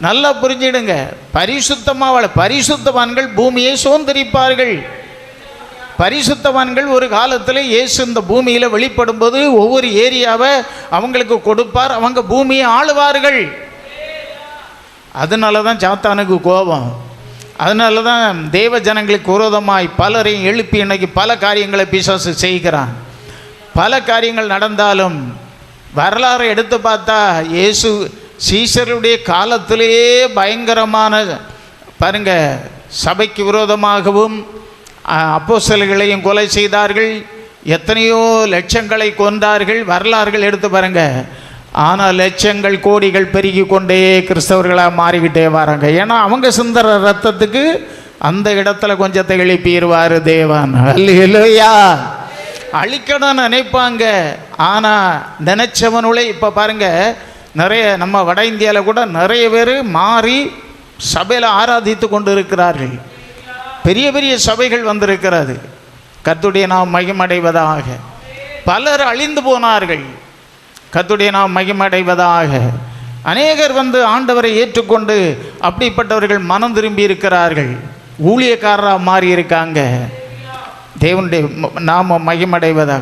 நல்லா புரிஞ்சிடுங்க. பரிசுத்தமாக வாழ பரிசுத்தவான்கள் பூமியை சுதந்திரிப்பார்கள். பரிசுத்தவான்கள் ஒரு காலத்தில் இயேசு இந்த பூமியில் வெளிப்படும் போது ஒவ்வொரு ஏரியாவை அவங்களுக்கு கொடுப்பார், அவங்க பூமியை ஆளுவார்கள். அதனால தான் சாத்தானுக்கு கோபம். அதனால தான் தேவ ஜனங்களுக்கு விரோதமாய் பலரையும் எழுப்பி இன்னைக்கு பல காரியங்களை பிசாசு செய்கிறான். பல காரியங்கள் நடந்தாலும் வரலாறு எடுத்து பார்த்தா இயேசு சீசருடைய காலத்திலேயே பயங்கரமான பாருங்க, சபைக்கு விரோதமாகவும் அப்போஸ்தலர்களையும் கொலை செய்தார்கள், எத்தனையோ லட்சங்களை கொன்றார்கள். வரலாறுகள் எடுத்து பாருங்க. ஆனால் லட்சங்கள் கோடிகள் பெருகி கொண்டே கிறிஸ்தவர்களாக மாறிக்கிட்டே வராங்க. ஏன்னா அவங்க சுந்தர ரத்தத்துக்கு அந்த இடத்துல கொஞ்சத்தை எழுப்பிடுவார் தேவன். அல்லேலூயா. அழிக்கணும்னு நினைப்பாங்க, ஆனால் நினைச்சவனுள்ளே இப்போ பாருங்க, நிறைய நம்ம வட இந்தியாவில் கூட நிறைய பேர் மாறி சபையில் ஆராதித்து கொண்டு இருக்கிறார்கள். பெரிய பெரிய சபைகள் வந்திருக்கிறது. கர்த்தருடைய நாம் மகிமடைவதாக. பலர் அழிந்து போனார்கள். கர்த்தருடைய நாம் மகிமடைவதாக. அநேகர் வந்து ஆண்டவரை ஏற்றுக்கொண்டு அப்படிப்பட்டவர்கள் மனம் திரும்பி இருக்கிறார்கள், ஊழியக்காரராக மாறி இருக்காங்க. தேவனுடைய நாம மகிமடைவதாக.